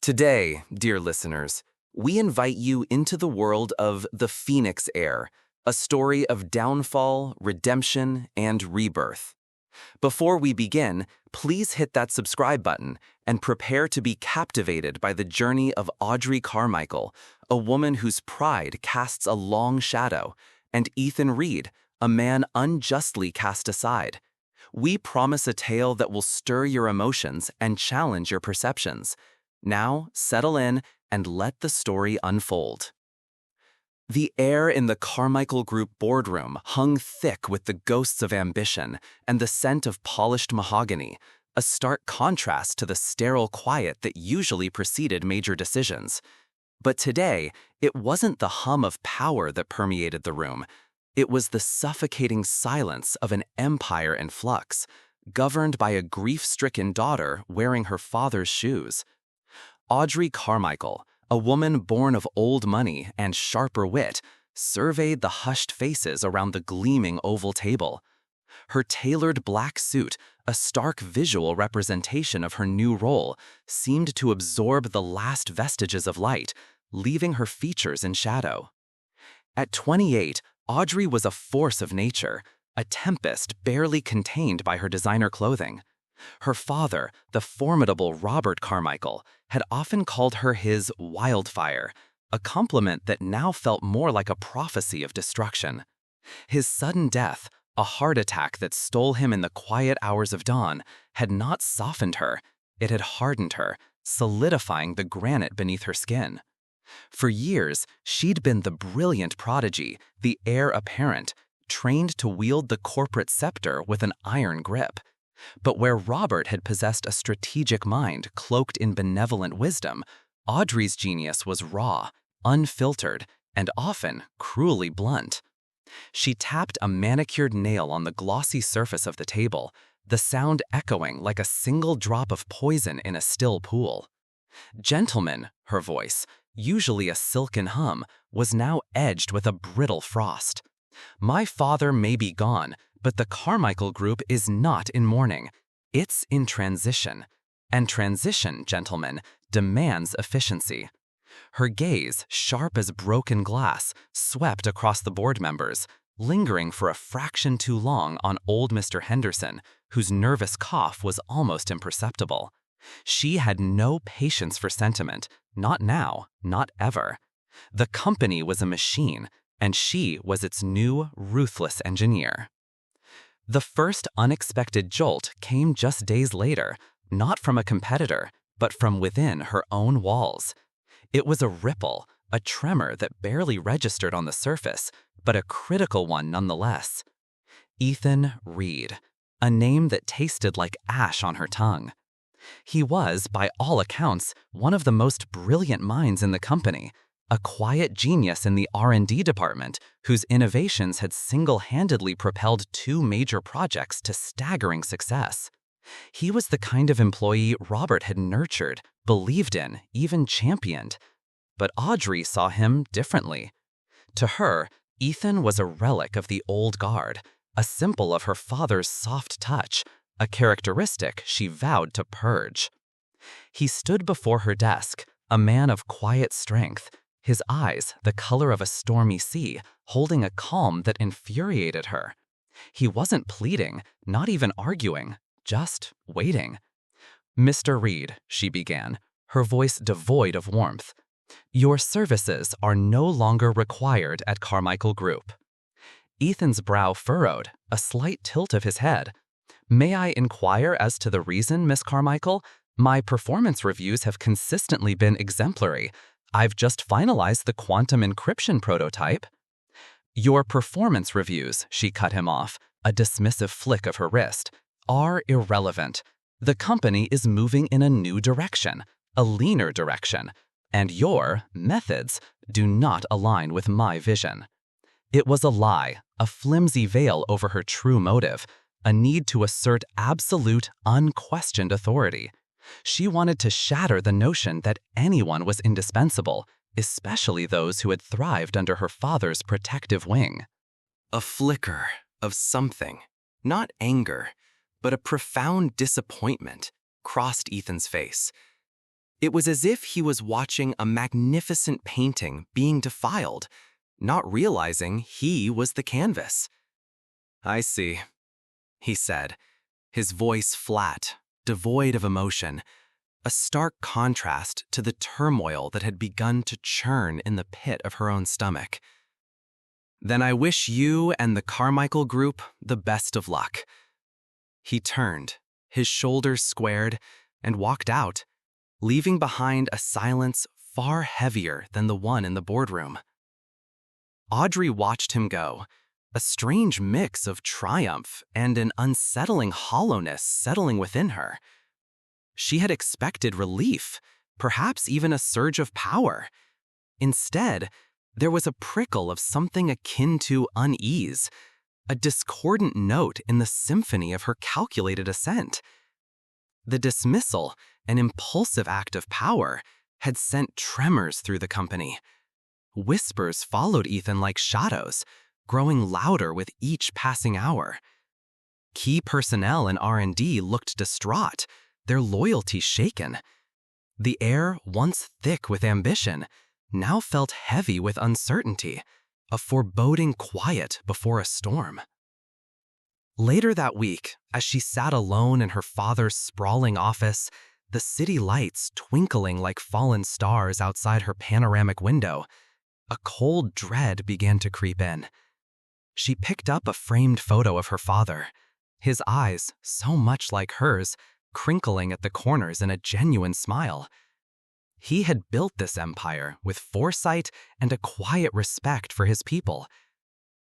Today, dear listeners, we invite you into the world of the Phoenix Heir, a story of downfall, redemption, and rebirth. Before we begin, please hit that subscribe button and prepare to be captivated by the journey of Audrey Carmichael, a woman whose pride casts a long shadow, and Ethan Reed, a man unjustly cast aside. We promise a tale that will stir your emotions and challenge your perceptions. Now, settle in and let the story unfold. The air in the Carmichael Group boardroom hung thick with the ghosts of ambition and the scent of polished mahogany, a stark contrast to the sterile quiet that usually preceded major decisions. But today, it wasn't the hum of power that permeated the room. It was the suffocating silence of an empire in flux, governed by a grief-stricken daughter wearing her father's shoes. Audrey Carmichael, a woman born of old money and sharper wit, surveyed the hushed faces around the gleaming oval table. Her tailored black suit, a stark visual representation of her new role, seemed to absorb the last vestiges of light, leaving her features in shadow. At 28, Audrey was a force of nature, a tempest barely contained by her designer clothing. Her father, the formidable Robert Carmichael, had often called her his wildfire, a compliment that now felt more like a prophecy of destruction. His sudden death, a heart attack that stole him in the quiet hours of dawn, had not softened her, it had hardened her, solidifying the granite beneath her skin. For years, she'd been the brilliant prodigy, the heir apparent, trained to wield the corporate scepter with an iron grip. But where Robert had possessed a strategic mind cloaked in benevolent wisdom, Audrey's genius was raw, unfiltered, and often cruelly blunt. She tapped a manicured nail on the glossy surface of the table, the sound echoing like a single drop of poison in a still pool. "Gentlemen," her voice, usually a silken hum, was now edged with a brittle frost. "My father may be gone, but the Carmichael Group is not in mourning. It's in transition. And transition, gentlemen, demands efficiency." Her gaze, sharp as broken glass, swept across the board members, lingering for a fraction too long on old Mr. Henderson, whose nervous cough was almost imperceptible. She had no patience for sentiment, not now, not ever. The company was a machine, and she was its new, ruthless engineer. The first unexpected jolt came just days later, not from a competitor, but from within her own walls. It was a ripple, a tremor that barely registered on the surface, but a critical one nonetheless. Ethan Reed, a name that tasted like ash on her tongue. He was, by all accounts, one of the most brilliant minds in the company, a quiet genius in the R&D department whose innovations had single-handedly propelled two major projects to staggering success. He was the kind of employee Robert had nurtured, believed in, even championed. But Audrey saw him differently. To her, Ethan was a relic of the old guard, a symbol of her father's soft touch, a characteristic she vowed to purge. He stood before her desk, a man of quiet strength, his eyes the color of a stormy sea, holding a calm that infuriated her. He wasn't pleading, not even arguing, just waiting. "Mr. Reed," she began, her voice devoid of warmth, "your services are no longer required at Carmichael Group." Ethan's brow furrowed, a slight tilt of his head. "May I inquire as to the reason, Miss Carmichael? My performance reviews have consistently been exemplary. I've just finalized the quantum encryption prototype." "Your performance reviews," she cut him off, a dismissive flick of her wrist, "are irrelevant. The company is moving in a new direction, a leaner direction, and your methods do not align with my vision." It was a lie, a flimsy veil over her true motive, a need to assert absolute, unquestioned authority. She wanted to shatter the notion that anyone was indispensable, especially those who had thrived under her father's protective wing. A flicker of something, not anger, but a profound disappointment, crossed Ethan's face. It was as if he was watching a magnificent painting being defiled, not realizing he was the canvas. "I see," he said, his voice flat, devoid of emotion, a stark contrast to the turmoil that had begun to churn in the pit of her own stomach. "Then I wish you and the Carmichael Group the best of luck." He turned, his shoulders squared, and walked out, leaving behind a silence far heavier than the one in the boardroom. Audrey watched him go, a strange mix of triumph and an unsettling hollowness settling within her. She had expected relief, perhaps even a surge of power. Instead, there was a prickle of something akin to unease, a discordant note in the symphony of her calculated ascent. The dismissal, an impulsive act of power, had sent tremors through the company. Whispers followed Ethan like shadows, growing louder with each passing hour. Key personnel in R&D looked distraught, their loyalty shaken. The air, once thick with ambition, now felt heavy with uncertainty, a foreboding quiet before a storm. Later that week, as she sat alone in her father's sprawling office, the city lights twinkling like fallen stars outside her panoramic window, a cold dread began to creep in. She picked up a framed photo of her father, his eyes, so much like hers, crinkling at the corners in a genuine smile. He had built this empire with foresight and a quiet respect for his people.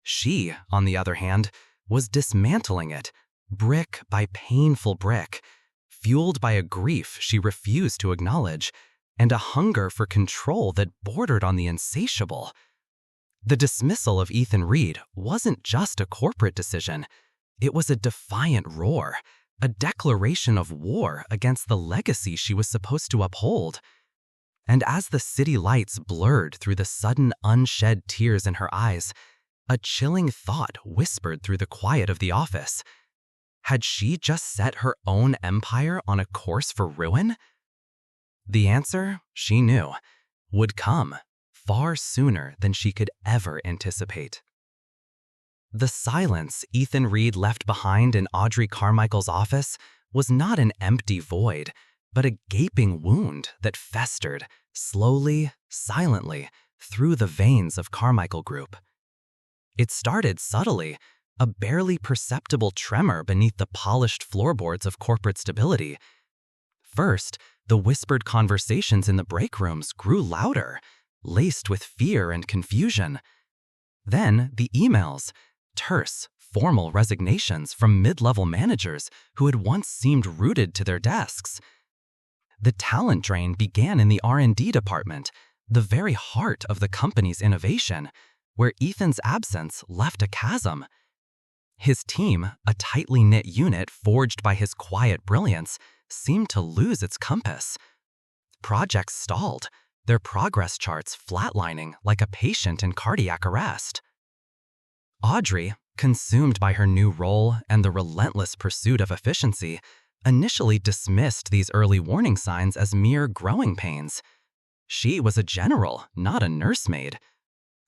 She, on the other hand, was dismantling it, brick by painful brick, fueled by a grief she refused to acknowledge, and a hunger for control that bordered on the insatiable. The dismissal of Ethan Reed wasn't just a corporate decision. It was a defiant roar, a declaration of war against the legacy she was supposed to uphold. And as the city lights blurred through the sudden unshed tears in her eyes, a chilling thought whispered through the quiet of the office. Had she just set her own empire on a course for ruin? The answer, she knew, would come far sooner than she could ever anticipate. The silence Ethan Reed left behind in Audrey Carmichael's office was not an empty void, but a gaping wound that festered, slowly, silently, through the veins of Carmichael Group. It started subtly, a barely perceptible tremor beneath the polished floorboards of corporate stability. First, the whispered conversations in the break rooms grew louder, laced with fear and confusion. Then the emails, terse, formal resignations from mid-level managers who had once seemed rooted to their desks. The talent drain began in the R&D department, the very heart of the company's innovation, where Ethan's absence left a chasm. His team, a tightly knit unit forged by his quiet brilliance, seemed to lose its compass. Projects stalled, their progress charts flatlining like a patient in cardiac arrest. Audrey, consumed by her new role and the relentless pursuit of efficiency, initially dismissed these early warning signs as mere growing pains. She was a general, not a nursemaid.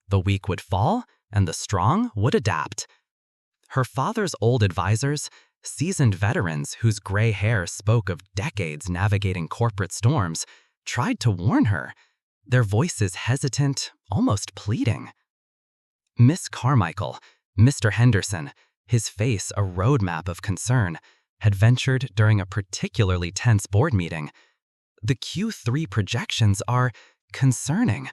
The weak would fall, and the strong would adapt. Her father's old advisors, seasoned veterans whose gray hair spoke of decades navigating corporate storms, tried to warn her, their voices hesitant, almost pleading. Miss Carmichael, Mr. Henderson, his face a roadmap of concern, had ventured during a particularly tense board meeting. The Q3 projections are concerning.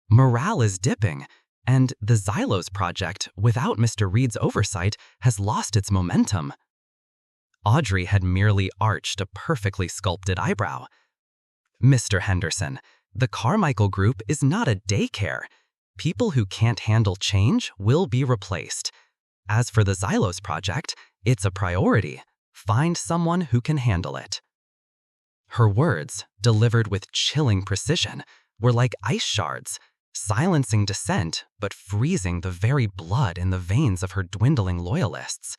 Morale is dipping, and the Xylos project, without Mr. Reed's oversight, has lost its momentum. Audrey had merely arched a perfectly sculpted eyebrow. Mr. Henderson, the Carmichael Group is not a daycare. People who can't handle change will be replaced. As for the Xylos project, it's a priority. Find someone who can handle it. Her words, delivered with chilling precision, were like ice shards, silencing dissent but freezing the very blood in the veins of her dwindling loyalists.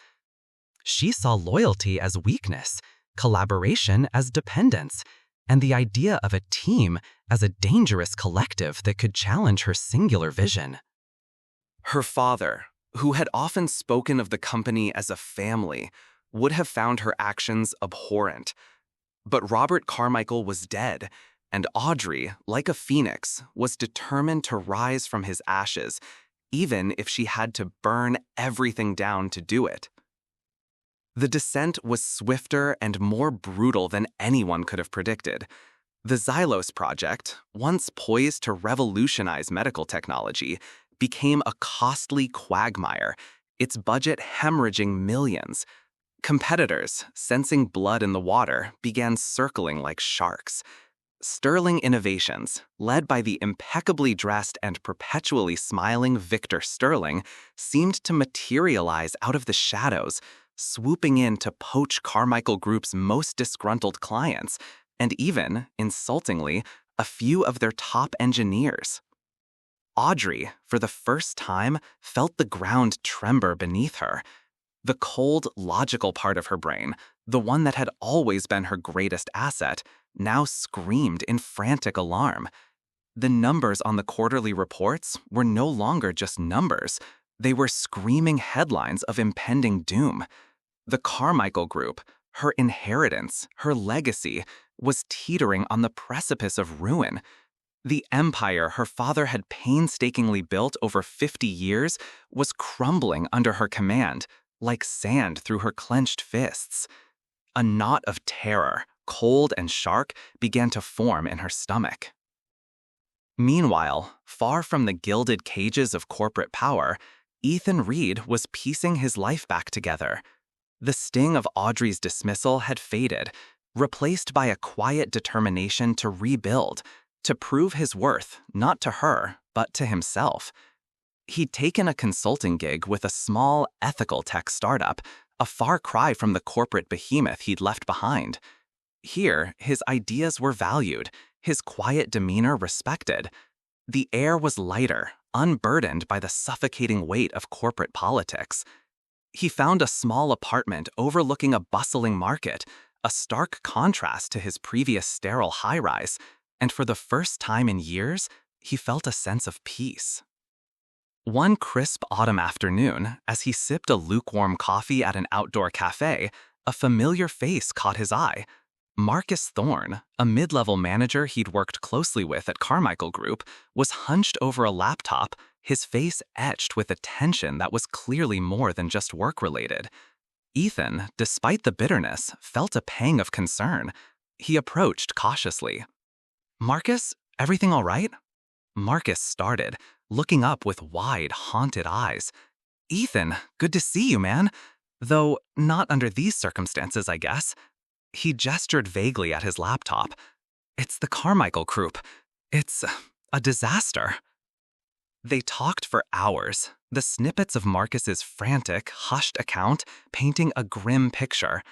She saw loyalty as weakness, collaboration as dependence, and the idea of a team as a dangerous collective that could challenge her singular vision. Her father, who had often spoken of the company as a family, would have found her actions abhorrent. But Robert Carmichael was dead, and Audrey, like a phoenix, was determined to rise from his ashes, even if she had to burn everything down to do it. The descent was swifter and more brutal than anyone could have predicted. The Xylos project, once poised to revolutionize medical technology, became a costly quagmire, its budget hemorrhaging millions. Competitors, sensing blood in the water, began circling like sharks. Sterling Innovations, led by the impeccably dressed and perpetually smiling Victor Sterling, seemed to materialize out of the shadows, swooping in to poach Carmichael Group's most disgruntled clients, and even, insultingly, a few of their top engineers. Audrey, for the first time, felt the ground tremor beneath her. The cold, logical part of her brain, the one that had always been her greatest asset, now screamed in frantic alarm. The numbers on the quarterly reports were no longer just numbers. They were screaming headlines of impending doom. The Carmichael Group, her inheritance, her legacy, was teetering on the precipice of ruin. The empire her father had painstakingly built over 50 years was crumbling under her command, like sand through her clenched fists. A knot of terror, cold and sharp, began to form in her stomach. Meanwhile, far from the gilded cages of corporate power, Ethan Reed was piecing his life back together. The sting of Audrey's dismissal had faded, replaced by a quiet determination to rebuild, to prove his worth not to her, but to himself. He'd taken a consulting gig with a small, ethical tech startup, a far cry from the corporate behemoth he'd left behind. Here, his ideas were valued, his quiet demeanor respected. The air was lighter, unburdened by the suffocating weight of corporate politics. He found a small apartment overlooking a bustling market, a stark contrast to his previous sterile high-rise, and for the first time in years, he felt a sense of peace. One crisp autumn afternoon, as he sipped a lukewarm coffee at an outdoor cafe, a familiar face caught his eye. Marcus Thorne, a mid-level manager he'd worked closely with at Carmichael Group, was hunched over a laptop, his face etched with a tension that was clearly more than just work-related. Ethan, despite the bitterness, felt a pang of concern. He approached cautiously. "Marcus, everything all right?" Marcus started, looking up with wide, haunted eyes. "Ethan, good to see you, man. Though not under these circumstances, I guess." He gestured vaguely at his laptop. "It's the Carmichael Group. It's a disaster." They talked for hours, the snippets of Marcus's frantic, hushed account painting a grim picture.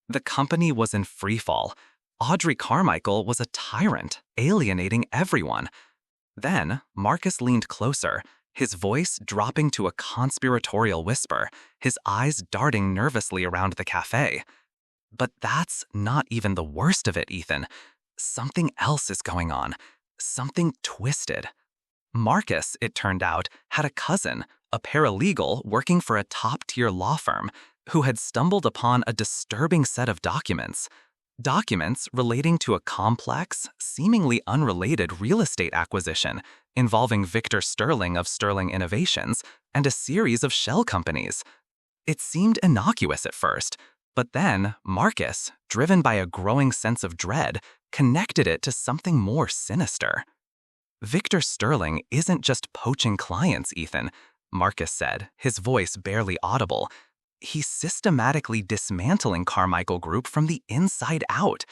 The company was in freefall. Audrey Carmichael was a tyrant, alienating everyone. Then, Marcus leaned closer, his voice dropping to a conspiratorial whisper, his eyes darting nervously around the cafe. "But that's not even the worst of it, Ethan. Something else is going on. Something twisted." Marcus, it turned out, had a cousin, a paralegal working for a top-tier law firm, who had stumbled upon a disturbing set of documents. Documents relating to a complex, seemingly unrelated real estate acquisition involving Victor Sterling of Sterling Innovations and a series of shell companies. It seemed innocuous at first, but then Marcus, driven by a growing sense of dread, connected it to something more sinister. "Victor Sterling isn't just poaching clients, Ethan," Marcus said, his voice barely audible. "He's systematically dismantling Carmichael Group from the inside out.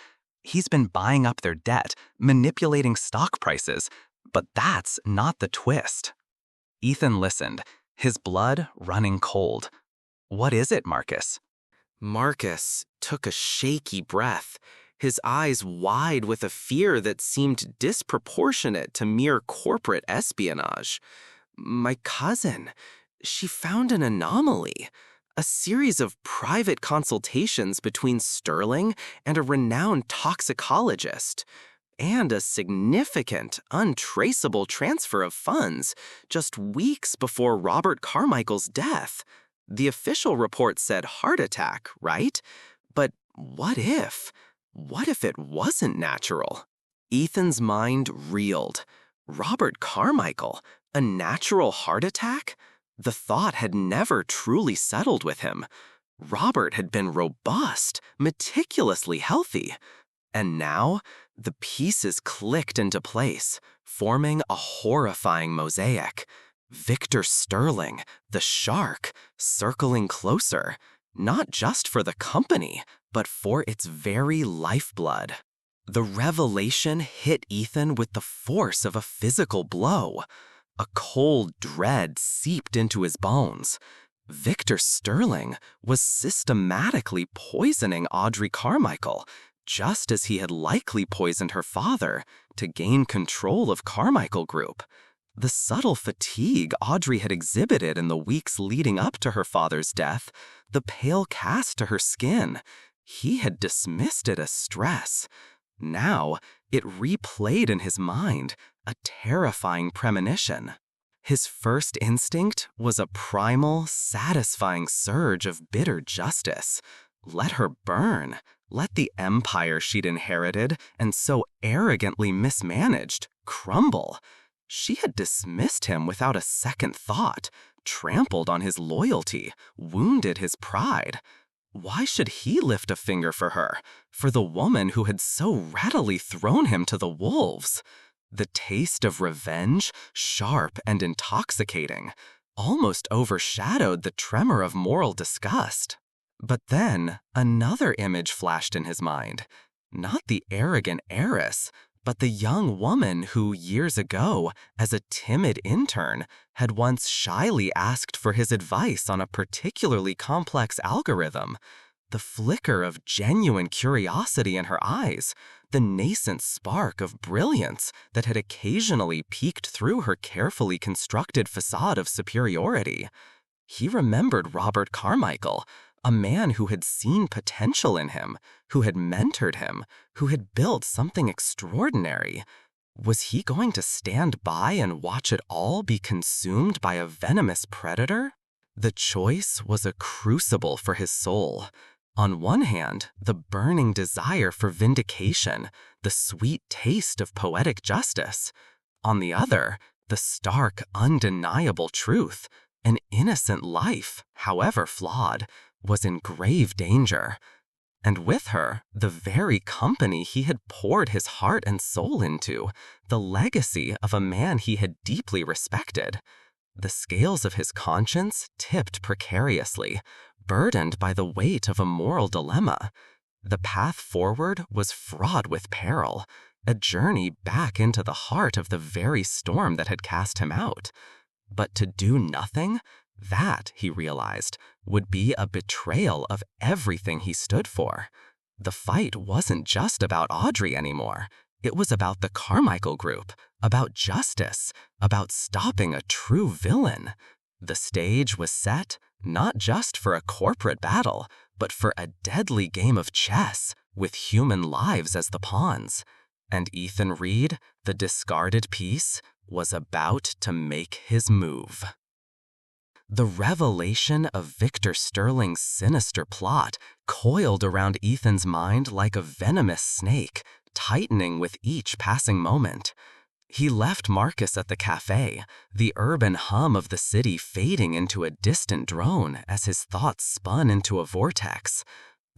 He's been buying up their debt, manipulating stock prices, but that's not the twist." Ethan listened, his blood running cold. "What is it, Marcus?" Marcus took a shaky breath, his eyes wide with a fear that seemed disproportionate to mere corporate espionage. "My cousin, she found an anomaly, a series of private consultations between Sterling and a renowned toxicologist, and a significant, untraceable transfer of funds just weeks before Robert Carmichael's death. The official report said heart attack, right? But what if? What if it wasn't natural? Ethan's mind reeled. Robert Carmichael? A natural heart attack? The thought had never truly settled with him. Robert had been robust, meticulously healthy. And now, the pieces clicked into place, forming a horrifying mosaic. Victor Sterling, the shark, circling closer, not just for the company, but for its very lifeblood. The revelation hit Ethan with the force of a physical blow. A cold dread seeped into his bones. Victor Sterling was systematically poisoning Audrey Carmichael, just as he had likely poisoned her father to gain control of Carmichael Group. The subtle fatigue Audrey had exhibited in the weeks leading up to her father's death, the pale cast to her skin, he had dismissed it as stress. Now, it replayed in his mind, a terrifying premonition. His first instinct was a primal, satisfying surge of bitter justice. Let her burn. Let the empire she'd inherited and so arrogantly mismanaged crumble. She had dismissed him without a second thought, trampled on his loyalty, wounded his pride. Why should he lift a finger for her, for the woman who had so readily thrown him to the wolves? The taste of revenge, sharp and intoxicating, almost overshadowed the tremor of moral disgust. But then another image flashed in his mind. Not the arrogant heiress, but the young woman who, years ago, as a timid intern, had once shyly asked for his advice on a particularly complex algorithm. The flicker of genuine curiosity in her eyes, the nascent spark of brilliance that had occasionally peeked through her carefully constructed facade of superiority. He remembered Robert Carmichael, a man who had seen potential in him, who had mentored him, who had built something extraordinary. Was he going to stand by and watch it all be consumed by a venomous predator? The choice was a crucible for his soul. On one hand, the burning desire for vindication, the sweet taste of poetic justice. On the other, the stark, undeniable truth. An innocent life, however flawed, was in grave danger. And with her, the very company he had poured his heart and soul into, the legacy of a man he had deeply respected. The scales of his conscience tipped precariously, burdened by the weight of a moral dilemma. The path forward was fraught with peril, a journey back into the heart of the very storm that had cast him out. But to do nothing, that, he realized, would be a betrayal of everything he stood for. The fight wasn't just about Audrey anymore. It was about the Carmichael Group, about justice, about stopping a true villain. The stage was set, not just for a corporate battle, but for a deadly game of chess, with human lives as the pawns. And Ethan Reed, the discarded piece, was about to make his move. The revelation of Victor Sterling's sinister plot coiled around Ethan's mind like a venomous snake, tightening with each passing moment. He left Marcus at the cafe, the urban hum of the city fading into a distant drone as his thoughts spun into a vortex.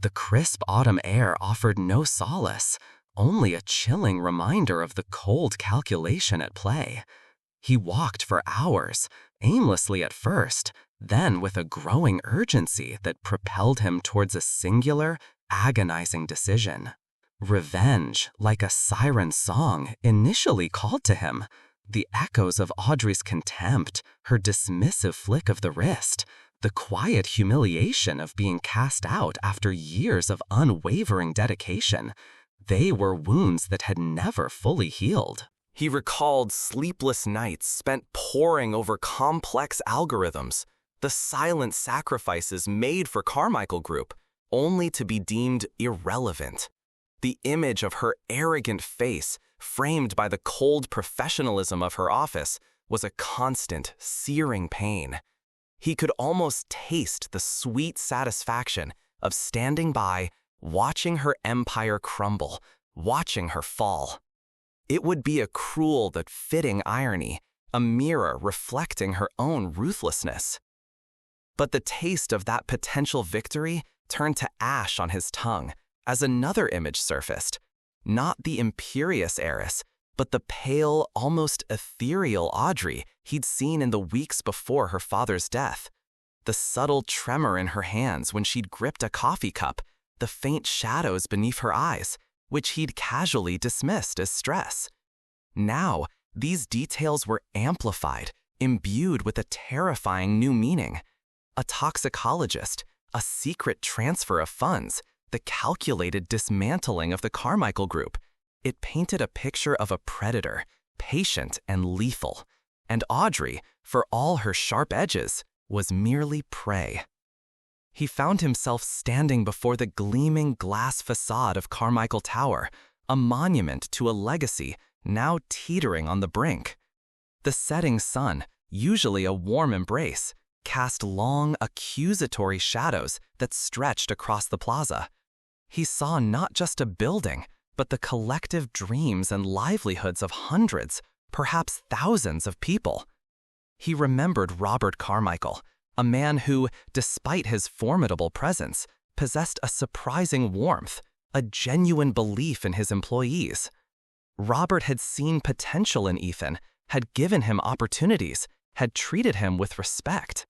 The crisp autumn air offered no solace, only a chilling reminder of the cold calculation at play. He walked for hours, aimlessly at first, then with a growing urgency that propelled him towards a singular, agonizing decision. Revenge, like a siren song, initially called to him. The echoes of Audrey's contempt, her dismissive flick of the wrist, the quiet humiliation of being cast out after years of unwavering dedication, they were wounds that had never fully healed. He recalled sleepless nights spent poring over complex algorithms, The silent sacrifices made for Carmichael Group, only to be deemed irrelevant. The image of her arrogant face, framed by the cold professionalism of her office, was a constant, searing pain. He could almost taste the sweet satisfaction of standing by, watching her empire crumble, watching her fall. It would be a cruel but fitting irony, a mirror reflecting her own ruthlessness. But the taste of that potential victory turned to ash on his tongue as another image surfaced, not the imperious heiress, but the pale, almost ethereal Audrey he'd seen in the weeks before her father's death. The subtle tremor in her hands when she'd gripped a coffee cup, the faint shadows beneath her eyes, which he'd casually dismissed as stress. Now, these details were amplified, imbued with a terrifying new meaning. A toxicologist, a secret transfer of funds, the calculated dismantling of the Carmichael Group. It painted a picture of a predator, patient and lethal. And Audrey, for all her sharp edges, was merely prey. He found himself standing before the gleaming glass facade of Carmichael Tower, a monument to a legacy now teetering on the brink. The setting sun, usually a warm embrace, cast long, accusatory shadows that stretched across the plaza. He saw not just a building, but the collective dreams and livelihoods of hundreds, perhaps thousands of people. He remembered Robert Carmichael, a man who, despite his formidable presence, possessed a surprising warmth, a genuine belief in his employees. Robert had seen potential in Ethan, had given him opportunities, had treated him with respect.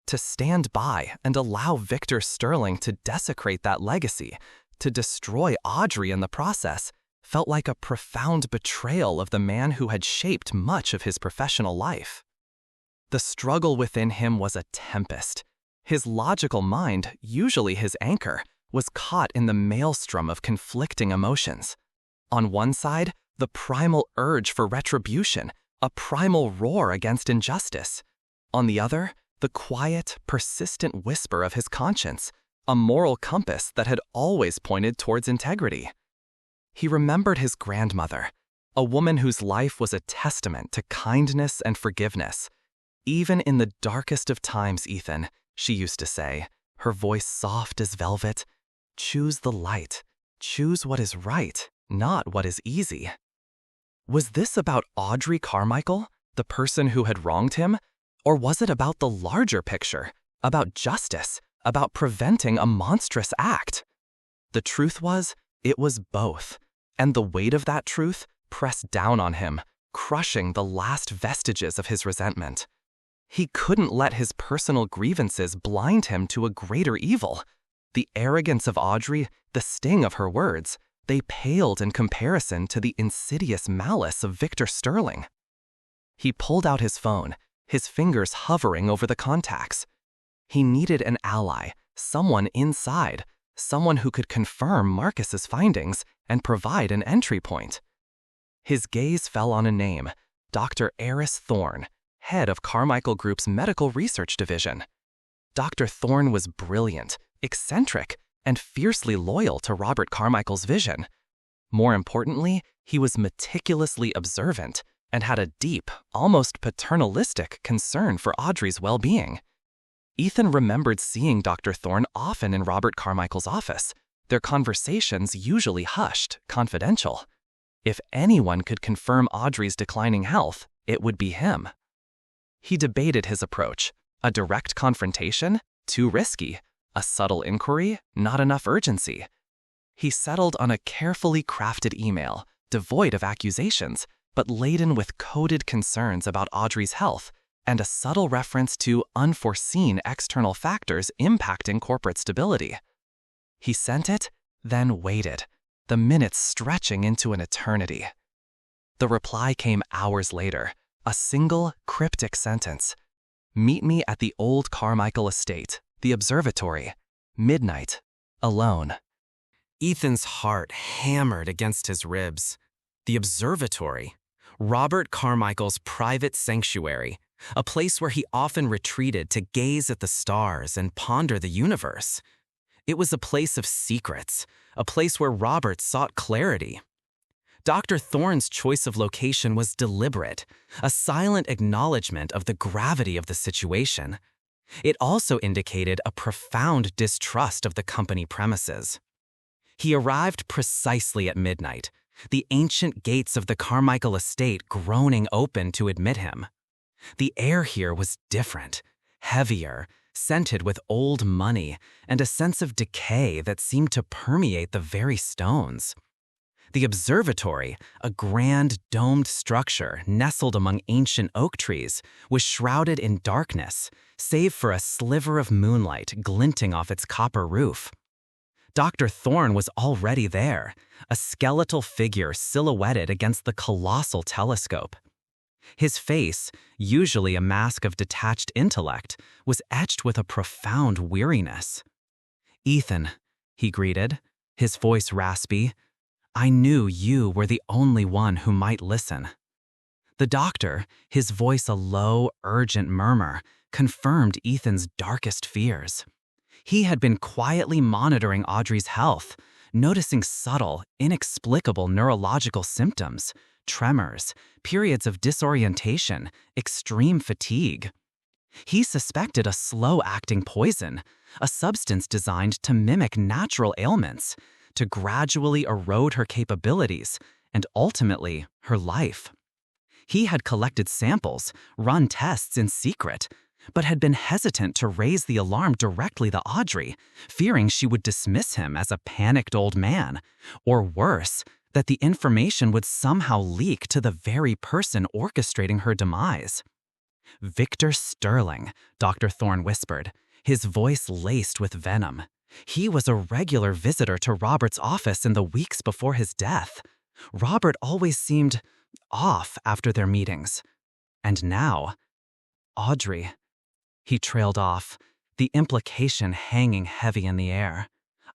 To stand by and allow Victor Sterling to desecrate that legacy, to destroy Audrey in the process, felt like a profound betrayal of the man who had shaped much of his professional life. The struggle within him was a tempest. His logical mind, usually his anchor, was caught in the maelstrom of conflicting emotions. On one side, the primal urge for retribution, a primal roar against injustice. On the other, the quiet, persistent whisper of his conscience, a moral compass that had always pointed towards integrity. He remembered his grandmother, a woman whose life was a testament to kindness and forgiveness. Even in the darkest of times, Ethan, she used to say, her voice soft as velvet, choose the light, choose what is right, not what is easy. Was this about Audrey Carmichael, the person who had wronged him? Or was it about the larger picture, about justice, about preventing a monstrous act? The truth was, it was both, and the weight of that truth pressed down on him, crushing the last vestiges of his resentment. He couldn't let his personal grievances blind him to a greater evil. The arrogance of Audrey, the sting of her words, they paled in comparison to the insidious malice of Victor Sterling. He pulled out his phone, his fingers hovering over the contacts. He needed an ally, someone inside, someone who could confirm Marcus's findings and provide an entry point. His gaze fell on a name, Dr. Heiress Thorne, head of Carmichael Group's medical research division. Dr. Thorne was brilliant, eccentric, and fiercely loyal to Robert Carmichael's vision. More importantly, he was meticulously observant and had a deep, almost paternalistic concern for Audrey's well-being. Ethan remembered seeing Dr. Thorne often in Robert Carmichael's office, their conversations usually hushed, confidential. If anyone could confirm Audrey's declining health, it would be him. He debated his approach. A direct confrontation? Too risky. A subtle inquiry? Not enough urgency. He settled on a carefully crafted email, devoid of accusations, but laden with coded concerns about Audrey's health and a subtle reference to unforeseen external factors impacting corporate stability. He sent it, then waited, the minutes stretching into an eternity. The reply came hours later, a single, cryptic sentence. Meet me at the old Carmichael estate, the observatory, midnight, alone. Ethan's heart hammered against his ribs. The observatory, Robert Carmichael's private sanctuary, a place where he often retreated to gaze at the stars and ponder the universe. It was a place of secrets, a place where Robert sought clarity. Dr. Thorne's choice of location was deliberate, a silent acknowledgement of the gravity of the situation. It also indicated a profound distrust of the company premises. He arrived precisely at midnight, the ancient gates of the Carmichael estate groaning open to admit him. The air here was different, heavier, scented with old money and a sense of decay that seemed to permeate the very stones. The observatory, a grand domed structure nestled among ancient oak trees, was shrouded in darkness, save for a sliver of moonlight glinting off its copper roof. Dr. Thorne was already there, a skeletal figure silhouetted against the colossal telescope. His face, usually a mask of detached intellect, was etched with a profound weariness. "Ethan," he greeted, his voice raspy, "I knew you were the only one who might listen." The doctor, his voice a low, urgent murmur, confirmed Ethan's darkest fears. He had been quietly monitoring Audrey's health, noticing subtle, inexplicable neurological symptoms, tremors, periods of disorientation, extreme fatigue. He suspected a slow-acting poison, a substance designed to mimic natural ailments, to gradually erode her capabilities and ultimately her life. He had collected samples, run tests in secret, but had been hesitant to raise the alarm directly to Audrey, fearing she would dismiss him as a panicked old man, or worse, that the information would somehow leak to the very person orchestrating her demise. "Victor Sterling," Dr. Thorne whispered, his voice laced with venom. He was a regular visitor to Robert's office in the weeks before his death. Robert always seemed off after their meetings. And now, Audrey. He trailed off, the implication hanging heavy in the air.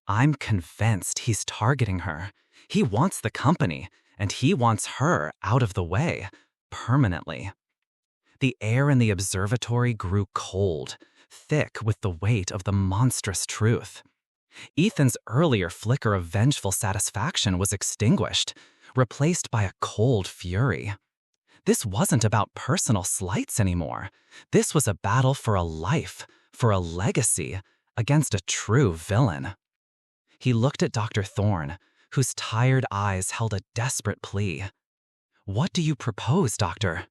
"I'm convinced he's targeting her. He wants the company, and he wants her out of the way, permanently." The air in the observatory grew cold, thick with the weight of the monstrous truth. Ethan's earlier flicker of vengeful satisfaction was extinguished, replaced by a cold fury. This wasn't about personal slights anymore. This was a battle for a life, for a legacy, against a true villain. He looked at Dr. Thorne, whose tired eyes held a desperate plea. "What do you propose, Doctor?"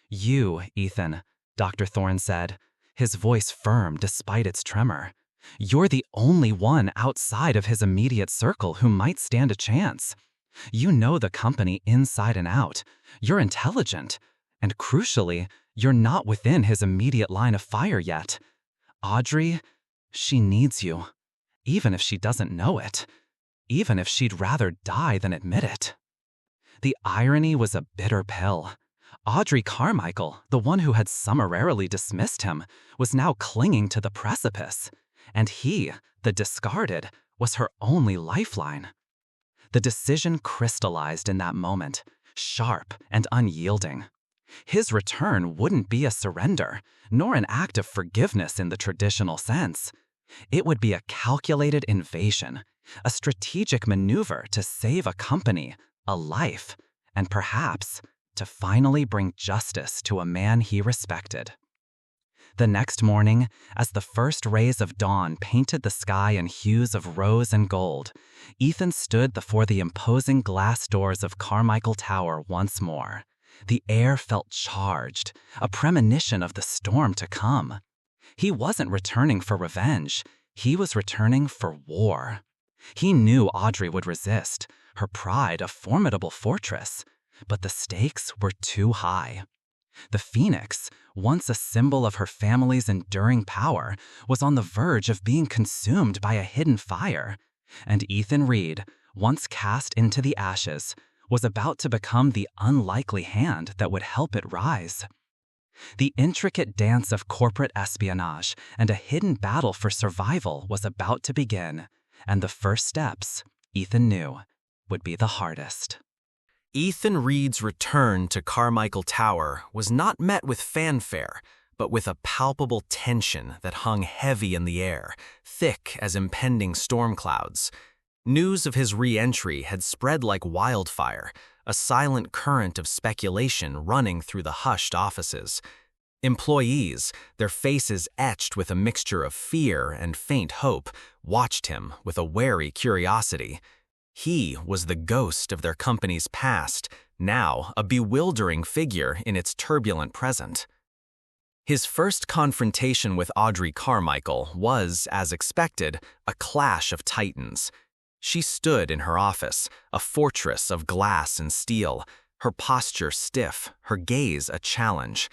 "You, Ethan," Dr. Thorne said, his voice firm despite its tremor. "You're the only one outside of his immediate circle who might stand a chance. You know the company inside and out. You're intelligent. And crucially, you're not within his immediate line of fire yet. Audrey, she needs you. Even if she doesn't know it. Even if she'd rather die than admit it." The irony was a bitter pill. Audrey Carmichael, the one who had summarily dismissed him, was now clinging to the precipice. And he, the discarded, was her only lifeline. The decision crystallized in that moment, sharp and unyielding. His return wouldn't be a surrender, nor an act of forgiveness in the traditional sense. It would be a calculated invasion, a strategic maneuver to save a company, a life, and perhaps to finally bring justice to a man he respected. The next morning, as the first rays of dawn painted the sky in hues of rose and gold, Ethan stood before the imposing glass doors of Carmichael Tower once more. The air felt charged, a premonition of the storm to come. He wasn't returning for revenge. He was returning for war. He knew Audrey would resist, her pride a formidable fortress, but the stakes were too high. The Phoenix, once a symbol of her family's enduring power, was on the verge of being consumed by a hidden fire, and Ethan Reed, once cast into the ashes, was about to become the unlikely hand that would help it rise. The intricate dance of corporate espionage and a hidden battle for survival was about to begin, and the first steps, Ethan knew, would be the hardest. Ethan Reed's return to Carmichael Tower was not met with fanfare, but with a palpable tension that hung heavy in the air, thick as impending storm clouds. News of his re-entry had spread like wildfire, a silent current of speculation running through the hushed offices. Employees, their faces etched with a mixture of fear and faint hope, watched him with a wary curiosity. He was the ghost of their company's past, now a bewildering figure in its turbulent present. His first confrontation with Audrey Carmichael was, as expected, a clash of titans. She stood in her office, a fortress of glass and steel, her posture stiff, her gaze a challenge.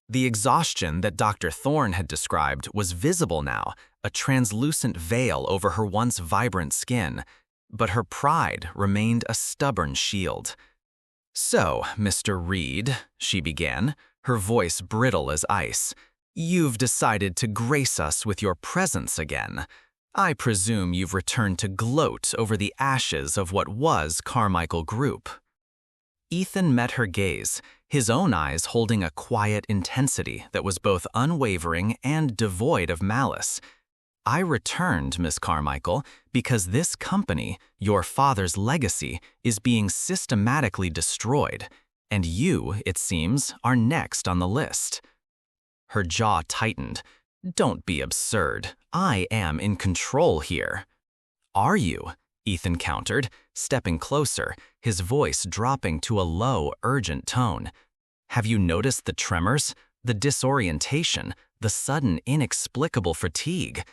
The exhaustion that Dr. Thorne had described was visible now, a translucent veil over her once vibrant skin, but her pride remained a stubborn shield. "So, Mr. Reed," she began, her voice brittle as ice, "you've decided to grace us with your presence again. I presume you've returned to gloat over the ashes of what was Carmichael Group." Ethan met her gaze, his own eyes holding a quiet intensity that was both unwavering and devoid of malice. "I returned, Miss Carmichael, because this company, your father's legacy, is being systematically destroyed, and you, it seems, are next on the list." Her jaw tightened. "Don't be absurd. I am in control here." "Are you?" Ethan countered, stepping closer, his voice dropping to a low, urgent tone. "Have you noticed the tremors, the disorientation, the sudden, inexplicable fatigue?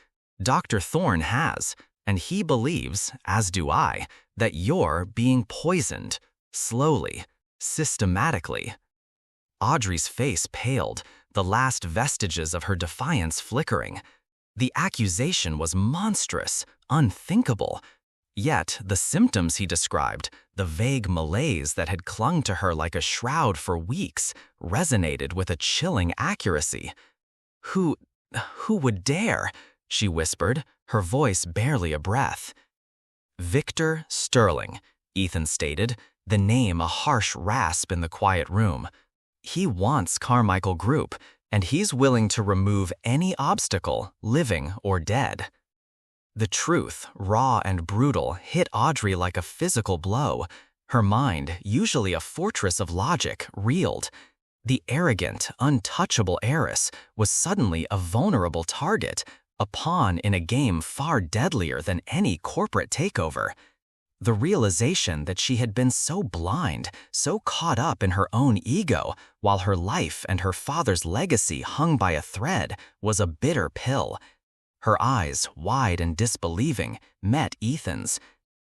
Dr. Thorne has, and he believes, as do I, that you're being poisoned, slowly, systematically." Audrey's face paled, the last vestiges of her defiance flickering. The accusation was monstrous, unthinkable. Yet the symptoms he described, the vague malaise that had clung to her like a shroud for weeks, resonated with a chilling accuracy. Who would dare?" she whispered, her voice barely a breath. "Victor Sterling," Ethan stated, the name a harsh rasp in the quiet room. "He wants Carmichael Group, and he's willing to remove any obstacle, living or dead." The truth, raw and brutal, hit Audrey like a physical blow. Her mind, usually a fortress of logic, reeled. The arrogant, untouchable heiress was suddenly a vulnerable target, a pawn in a game far deadlier than any corporate takeover. The realization that she had been so blind, so caught up in her own ego, while her life and her father's legacy hung by a thread, was a bitter pill. Her eyes, wide and disbelieving, met Ethan's.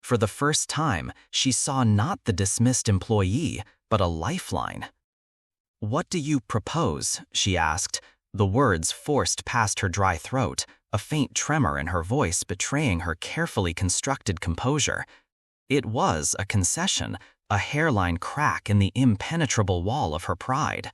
For the first time, she saw not the dismissed employee, but a lifeline. "What do you propose?" she asked, the words forced past her dry throat, a faint tremor in her voice betraying her carefully constructed composure. It was a concession, a hairline crack in the impenetrable wall of her pride.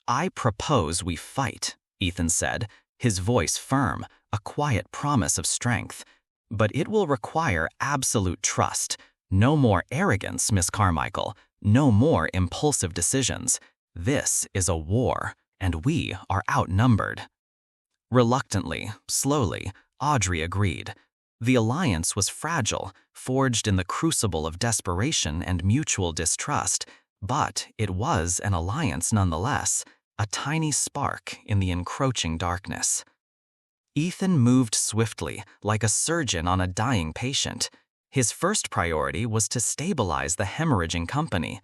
"I propose we fight," Ethan said, his voice firm, a quiet promise of strength. "But it will require absolute trust. No more arrogance, Miss Carmichael. No more impulsive decisions. This is a war, and we are outnumbered." Reluctantly, slowly, Audrey agreed. The alliance was fragile, forged in the crucible of desperation and mutual distrust, but it was an alliance nonetheless, a tiny spark in the encroaching darkness. Ethan moved swiftly, like a surgeon on a dying patient. His first priority was to stabilize the hemorrhaging company.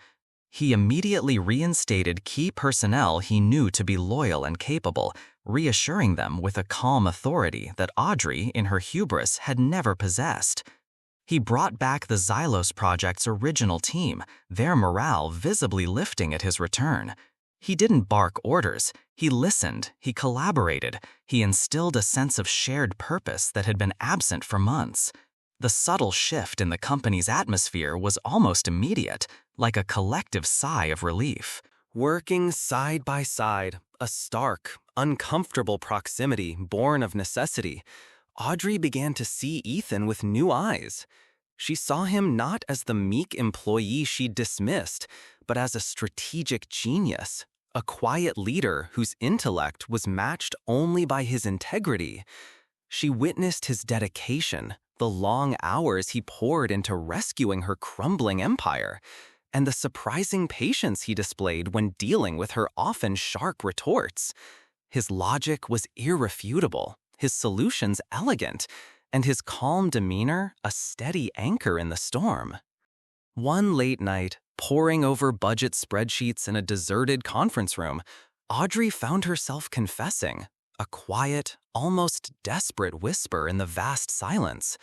He immediately reinstated key personnel he knew to be loyal and capable, reassuring them with a calm authority that Audrey, in her hubris, had never possessed. He brought back the Xylos Project's original team, their morale visibly lifting at his return. He didn't bark orders, he listened, he collaborated, he instilled a sense of shared purpose that had been absent for months. The subtle shift in the company's atmosphere was almost immediate, like a collective sigh of relief. Working side by side, a stark, uncomfortable proximity born of necessity, Audrey began to see Ethan with new eyes. She saw him not as the meek employee she'd dismissed, but as a strategic genius, a quiet leader whose intellect was matched only by his integrity. She witnessed his dedication, the long hours he poured into rescuing her crumbling empire, and the surprising patience he displayed when dealing with her often sharp retorts. His logic was irrefutable, his solutions elegant, and his calm demeanor a steady anchor in the storm. One late night, poring over budget spreadsheets in a deserted conference room, Audrey found herself confessing, a quiet, almost desperate whisper in the vast silence.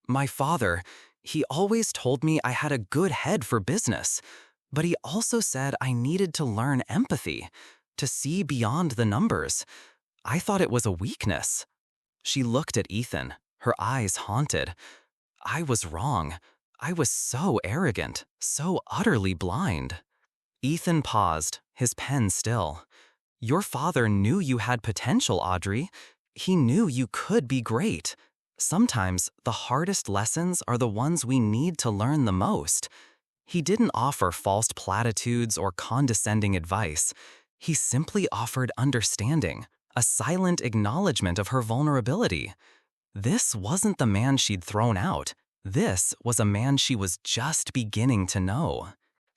My father, he always told me I had a good head for business, but he also said I needed to learn empathy, to see beyond the numbers. I thought it was a weakness. She looked at Ethan, her eyes haunted. I was wrong. I was so arrogant, so utterly blind. Ethan paused, his pen still. Your father knew you had potential, Audrey. He knew you could be great. Sometimes the hardest lessons are the ones we need to learn the most. He didn't offer false platitudes or condescending advice. He simply offered understanding, a silent acknowledgement of her vulnerability. This wasn't the man she'd thrown out. This was a man she was just beginning to know.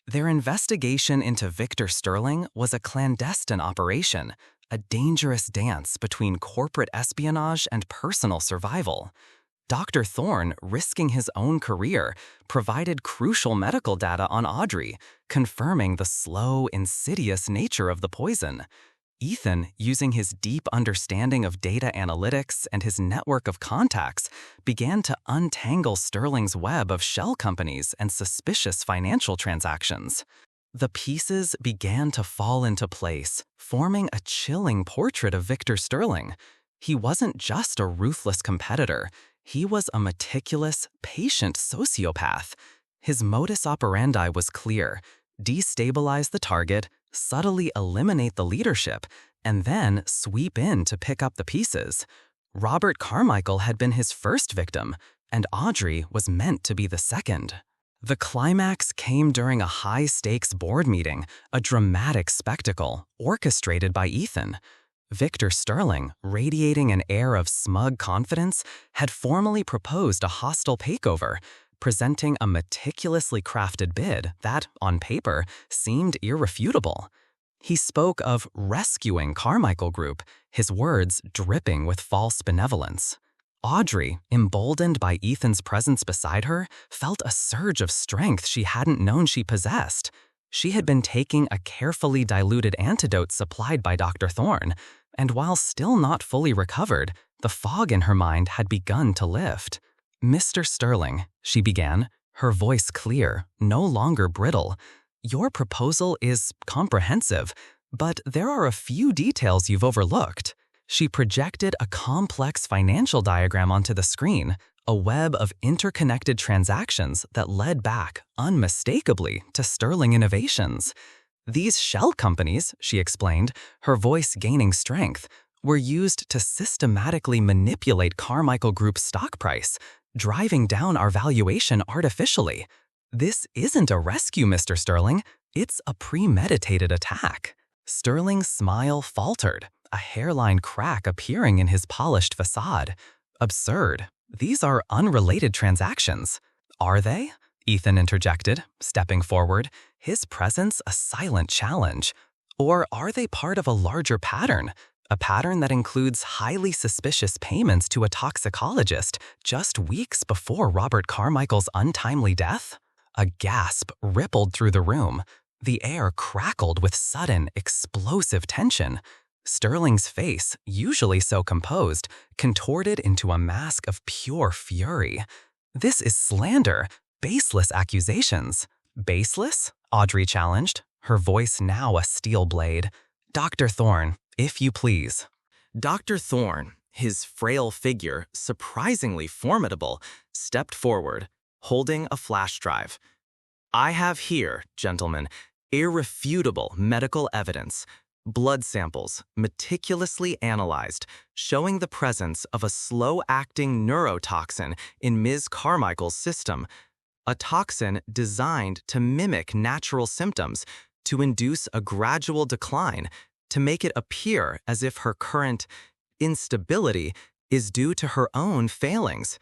Their investigation into Victor Sterling was a clandestine operation, a dangerous dance between corporate espionage and personal survival. Dr. Thorne, risking his own career, provided crucial medical data on Audrey, confirming the slow, insidious nature of the poison. Ethan, using his deep understanding of data analytics and his network of contacts, began to untangle Sterling's web of shell companies and suspicious financial transactions. The pieces began to fall into place, forming a chilling portrait of Victor Sterling. He wasn't just a ruthless competitor. He was a meticulous, patient sociopath. His modus operandi was clear: destabilize the target, subtly eliminate the leadership, and then sweep in to pick up the pieces. Robert Carmichael had been his first victim, and Audrey was meant to be the second. The climax came during a high-stakes board meeting, a dramatic spectacle orchestrated by Ethan. Victor Sterling, radiating an air of smug confidence, had formally proposed a hostile takeover, presenting a meticulously crafted bid that, on paper, seemed irrefutable. He spoke of rescuing Carmichael Group, his words dripping with false benevolence. Audrey, emboldened by Ethan's presence beside her, felt a surge of strength she hadn't known she possessed. She had been taking a carefully diluted antidote supplied by Dr. Thorne, and while still not fully recovered, the fog in her mind had begun to lift. Mr. Sterling, she began, her voice clear, no longer brittle. Your proposal is comprehensive, but there are a few details you've overlooked. She projected a complex financial diagram onto the screen, a web of interconnected transactions that led back, unmistakably, to Sterling Innovations. These shell companies, she explained, her voice gaining strength, were used to systematically manipulate Carmichael Group's stock price, driving down our valuation artificially. This isn't a rescue, Mr. Sterling. It's a premeditated attack. Sterling's smile faltered, a hairline crack appearing in his polished facade. Absurd. These are unrelated transactions. Are they? Ethan interjected, stepping forward, his presence a silent challenge. Or are they part of a larger pattern? A pattern that includes highly suspicious payments to a toxicologist just weeks before Robert Carmichael's untimely death? A gasp rippled through the room. The air crackled with sudden, explosive tension. Sterling's face, usually so composed, contorted into a mask of pure fury. This is slander, baseless accusations. Baseless? Audrey challenged, her voice now a steel blade. Dr. Thorne, if you please. Dr. Thorne, his frail figure surprisingly formidable, stepped forward, holding a flash drive. I have here, gentlemen, irrefutable medical evidence. Blood samples, meticulously analyzed, showing the presence of a slow-acting neurotoxin in Ms. Carmichael's system, a toxin designed to mimic natural symptoms, to induce a gradual decline, to make it appear as if her current instability is due to her own failings.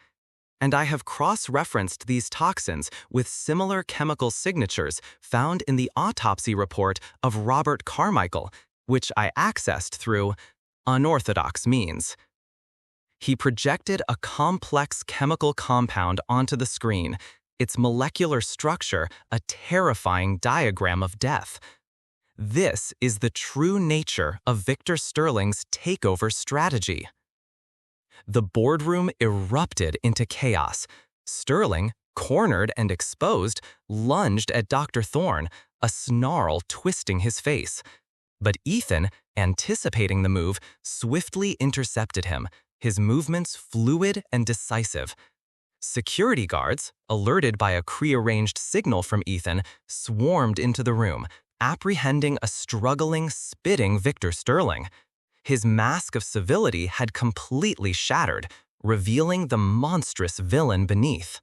And I have cross-referenced these toxins with similar chemical signatures found in the autopsy report of Robert Carmichael, which I accessed through unorthodox means. He projected a complex chemical compound onto the screen, its molecular structure a terrifying diagram of death. This is the true nature of Victor Sterling's takeover strategy. The boardroom erupted into chaos. Sterling, cornered and exposed, lunged at Dr. Thorne, a snarl twisting his face. But Ethan, anticipating the move, swiftly intercepted him, his movements fluid and decisive. Security guards, alerted by a prearranged signal from Ethan, swarmed into the room, apprehending a struggling, spitting Victor Sterling. His mask of civility had completely shattered, revealing the monstrous villain beneath.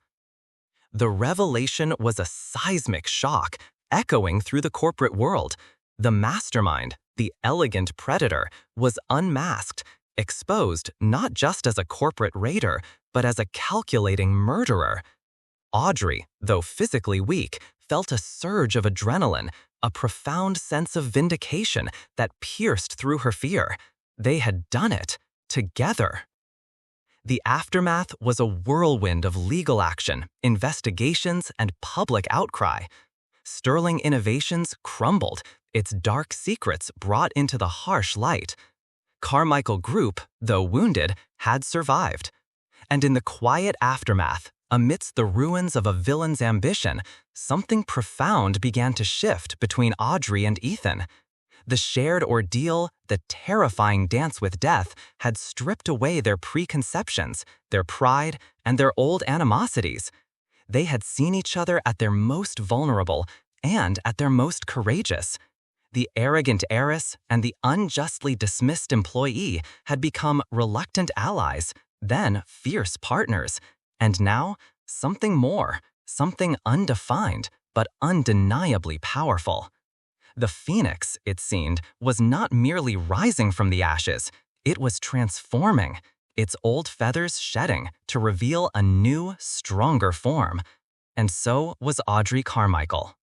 The revelation was a seismic shock, echoing through the corporate world. The mastermind, the elegant predator, was unmasked, exposed not just as a corporate raider, but as a calculating murderer. Audrey, though physically weak, felt a surge of adrenaline, a profound sense of vindication that pierced through her fear. They had done it, together. The aftermath was a whirlwind of legal action, investigations, and public outcry. Sterling Innovations crumbled, its dark secrets brought into the harsh light. Carmichael Group, though wounded, had survived. And in the quiet aftermath, amidst the ruins of a villain's ambition, something profound began to shift between Audrey and Ethan. The shared ordeal, the terrifying dance with death, had stripped away their preconceptions, their pride, and their old animosities. They had seen each other at their most vulnerable and at their most courageous. The arrogant heiress and the unjustly dismissed employee had become reluctant allies, then fierce partners, and now something more, something undefined but undeniably powerful. The Phoenix, it seemed, was not merely rising from the ashes, it was transforming, its old feathers shedding to reveal a new, stronger form. And so was Audrey Carmichael.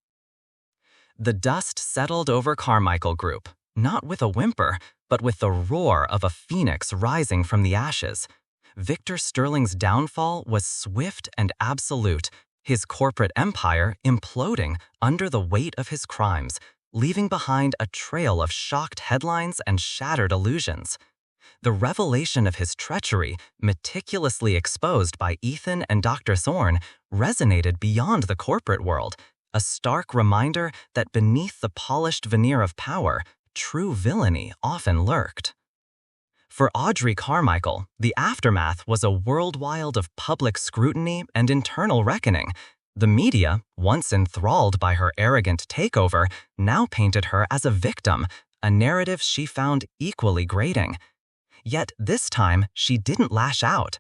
The dust settled over Carmichael Group, not with a whimper, but with the roar of a phoenix rising from the ashes. Victor Sterling's downfall was swift and absolute, his corporate empire imploding under the weight of his crimes, leaving behind a trail of shocked headlines and shattered illusions. The revelation of his treachery, meticulously exposed by Ethan and Dr. Thorne, resonated beyond the corporate world, a stark reminder that beneath the polished veneer of power, true villainy often lurked. For Audrey Carmichael, the aftermath was a whirlwind of public scrutiny and internal reckoning. The media, once enthralled by her arrogant takeover, now painted her as a victim, a narrative she found equally grating. Yet this time, she didn't lash out.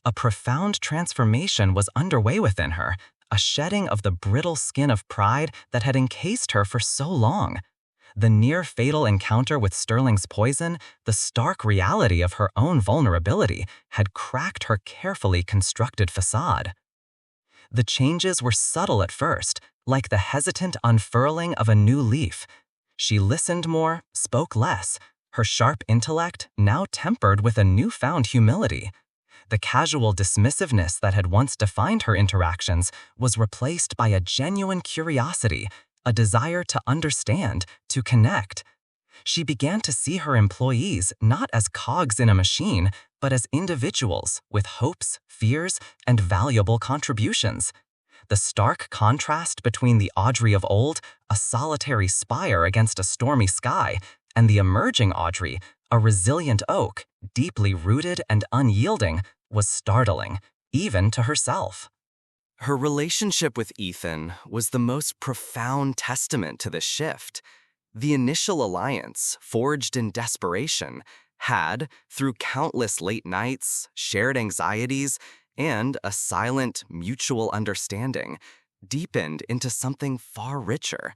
A profound transformation was underway within her, a shedding of the brittle skin of pride that had encased her for so long. The near-fatal encounter with Sterling's poison, the stark reality of her own vulnerability, had cracked her carefully constructed facade. The changes were subtle at first, like the hesitant unfurling of a new leaf. She listened more, spoke less, her sharp intellect now tempered with a newfound humility. The casual dismissiveness that had once defined her interactions was replaced by a genuine curiosity, a desire to understand, to connect. She began to see her employees not as cogs in a machine, but as individuals with hopes, fears, and valuable contributions. The stark contrast between the Audrey of old, a solitary spire against a stormy sky, and the emerging Audrey, a resilient oak, deeply rooted and unyielding, was startling, even to herself. Her relationship with Ethan was the most profound testament to this shift. The initial alliance, forged in desperation, had, through countless late nights, shared anxieties, and a silent, mutual understanding, deepened into something far richer.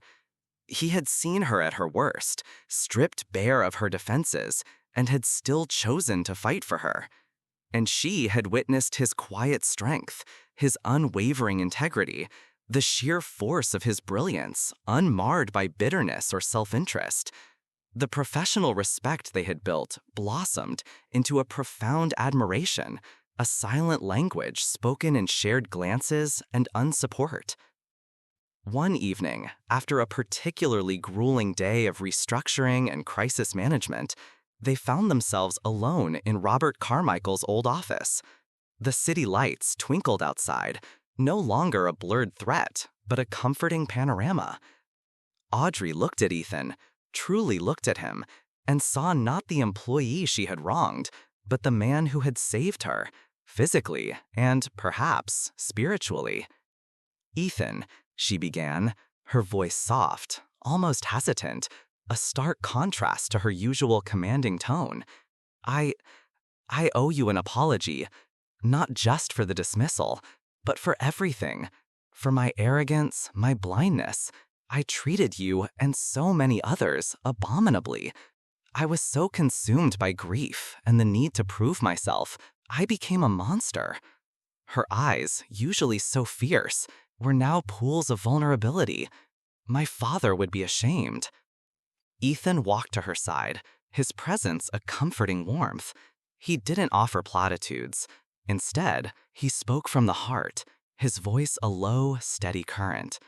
He had seen her at her worst, stripped bare of her defenses, and had still chosen to fight for her. And she had witnessed his quiet strength, his unwavering integrity, the sheer force of his brilliance, unmarred by bitterness or self-interest. The professional respect they had built blossomed into a profound admiration, a silent language spoken in shared glances and unsupport. One evening, after a particularly grueling day of restructuring and crisis management, they found themselves alone in Robert Carmichael's old office. The city lights twinkled outside, no longer a blurred threat, but a comforting panorama. Audrey looked at Ethan, truly looked at him, and saw not the employee she had wronged, but the man who had saved her, physically and, perhaps, spiritually. "Ethan," she began, her voice soft, almost hesitant, a stark contrast to her usual commanding tone. I owe you an apology, not just for the dismissal, but for everything. For my arrogance, my blindness. I treated you, and so many others, abominably. I was so consumed by grief and the need to prove myself, I became a monster." Her eyes, usually so fierce, were now pools of vulnerability. My father would be ashamed. Ethan walked to her side, his presence a comforting warmth. He didn't offer platitudes. Instead, he spoke from the heart, his voice a low, steady current.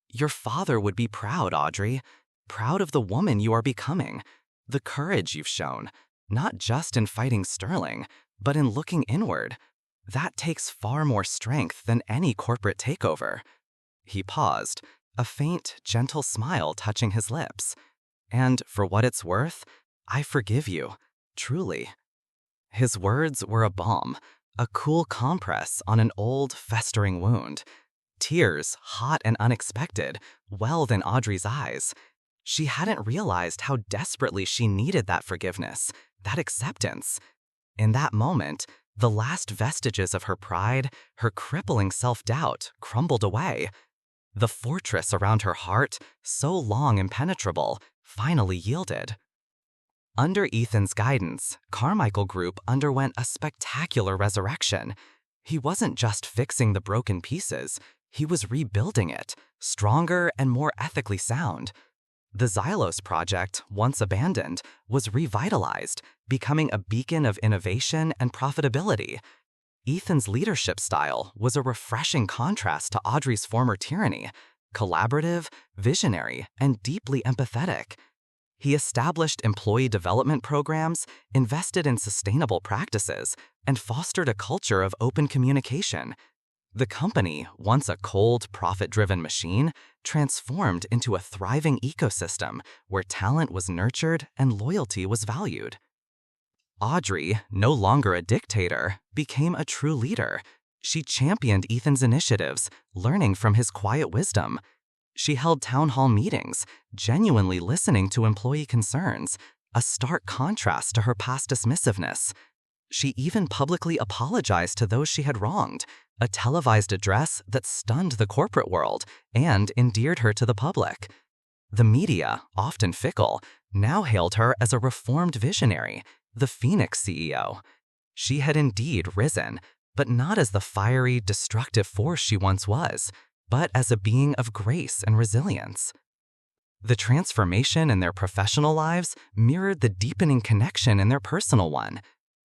"Your father would be proud, Audrey, proud of the woman you are becoming, the courage you've shown, not just in fighting Sterling, but in looking inward. That takes far more strength than any corporate takeover." He paused, a faint, gentle smile touching his lips. "And for what it's worth, I forgive you, truly." His words were a balm, a cool compress on an old, festering wound. Tears, hot and unexpected, welled in Audrey's eyes. She hadn't realized how desperately she needed that forgiveness, that acceptance. In that moment, the last vestiges of her pride, her crippling self-doubt, crumbled away. The fortress around her heart, so long impenetrable, finally yielded. Under Ethan's guidance, Carmichael Group underwent a spectacular resurrection. He wasn't just fixing the broken pieces, he was rebuilding it, stronger and more ethically sound. The Xylos project, once abandoned, was revitalized, becoming a beacon of innovation and profitability. Ethan's leadership style was a refreshing contrast to Audrey's former tyranny, collaborative, visionary, and deeply empathetic. He established employee development programs, invested in sustainable practices, and fostered a culture of open communication. The company, once a cold, profit-driven machine, transformed into a thriving ecosystem where talent was nurtured and loyalty was valued. Audrey, no longer a dictator, became a true leader. She championed Ethan's initiatives, learning from his quiet wisdom. She held town hall meetings, genuinely listening to employee concerns, a stark contrast to her past dismissiveness. She even publicly apologized to those she had wronged, a televised address that stunned the corporate world and endeared her to the public. The media, often fickle, now hailed her as a reformed visionary, the Phoenix CEO. She had indeed risen, but not as the fiery, destructive force she once was, but as a being of grace and resilience. The transformation in their professional lives mirrored the deepening connection in their personal one.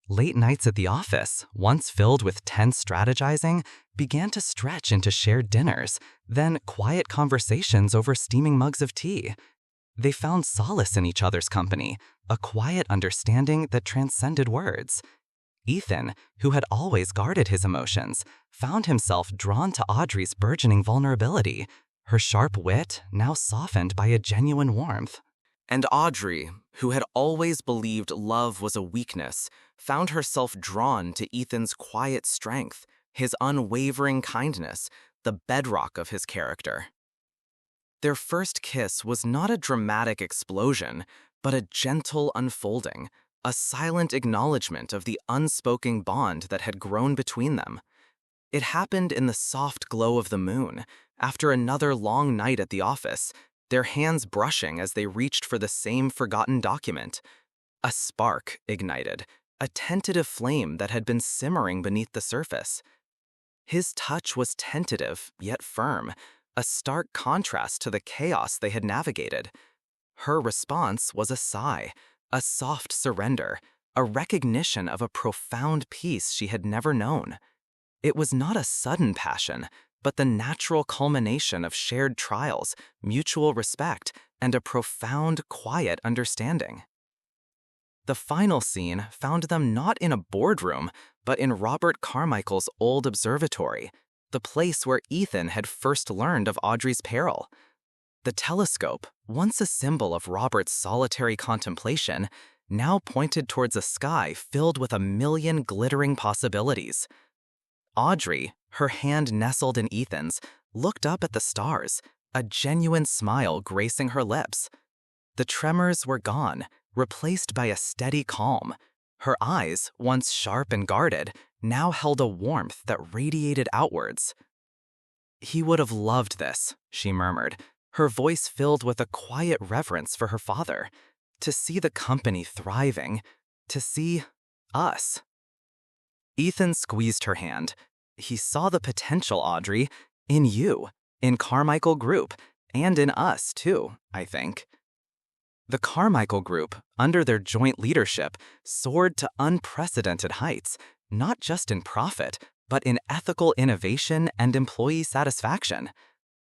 Late nights at the office, once filled with tense strategizing, began to stretch into shared dinners, then quiet conversations over steaming mugs of tea. They found solace in each other's company, a quiet understanding that transcended words. Ethan, who had always guarded his emotions, found himself drawn to Audrey's burgeoning vulnerability, her sharp wit now softened by a genuine warmth. And Audrey, who had always believed love was a weakness, found herself drawn to Ethan's quiet strength, his unwavering kindness, the bedrock of his character. Their first kiss was not a dramatic explosion, but a gentle unfolding, a silent acknowledgement of the unspoken bond that had grown between them. It happened in the soft glow of the moon, after another long night at the office, their hands brushing as they reached for the same forgotten document. A spark ignited, a tentative flame that had been simmering beneath the surface. His touch was tentative, yet firm, a stark contrast to the chaos they had navigated. Her response was a sigh, a soft surrender, a recognition of a profound peace she had never known. It was not a sudden passion, but the natural culmination of shared trials, mutual respect, and a profound, quiet understanding. The final scene found them not in a boardroom, but in Robert Carmichael's old observatory, the place where Ethan had first learned of Audrey's peril. The telescope, once a symbol of Robert's solitary contemplation, now pointed towards a sky filled with a million glittering possibilities. Audrey, her hand nestled in Ethan's, looked up at the stars, a genuine smile gracing her lips. The tremors were gone, replaced by a steady calm. Her eyes, once sharp and guarded, now held a warmth that radiated outwards. "He would have loved this," she murmured, her voice filled with a quiet reverence for her father. "To see the company thriving, to see us." Ethan squeezed her hand. He saw the potential, Audrey, in you, in Carmichael Group, and in us, too, I think. The Carmichael Group, under their joint leadership, soared to unprecedented heights, not just in profit, but in ethical innovation and employee satisfaction.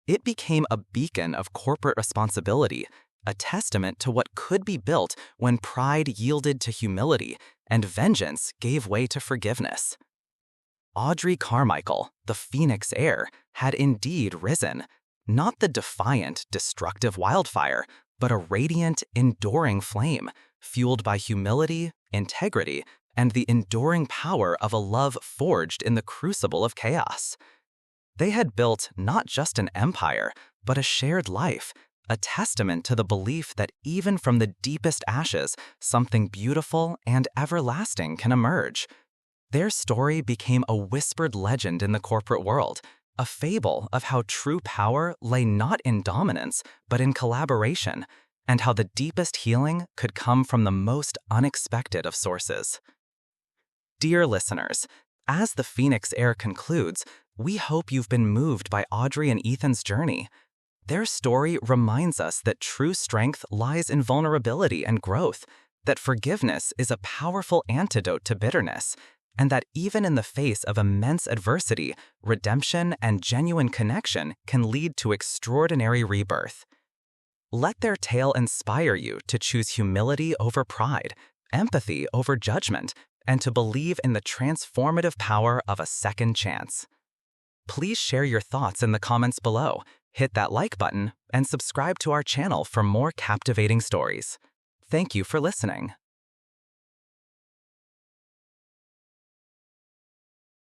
It became a beacon of corporate responsibility, a testament to what could be built when pride yielded to humility and vengeance gave way to forgiveness. Audrey Carmichael, the Phoenix Heir, had indeed risen, not the defiant, destructive wildfire, but a radiant, enduring flame, fueled by humility, integrity, and the enduring power of a love forged in the crucible of chaos. They had built not just an empire, but a shared life, a testament to the belief that even from the deepest ashes, something beautiful and everlasting can emerge. Their story became a whispered legend in the corporate world, a fable of how true power lay not in dominance, but in collaboration, and how the deepest healing could come from the most unexpected of sources. Dear listeners, as the Phoenix Heir concludes, we hope you've been moved by Audrey and Ethan's journey. Their story reminds us that true strength lies in vulnerability and growth, that forgiveness is a powerful antidote to bitterness, and that even in the face of immense adversity, redemption and genuine connection can lead to extraordinary rebirth. Let their tale inspire you to choose humility over pride, empathy over judgment, and to believe in the transformative power of a second chance. Please share your thoughts in the comments below, hit that like button, and subscribe to our channel for more captivating stories. Thank you for listening.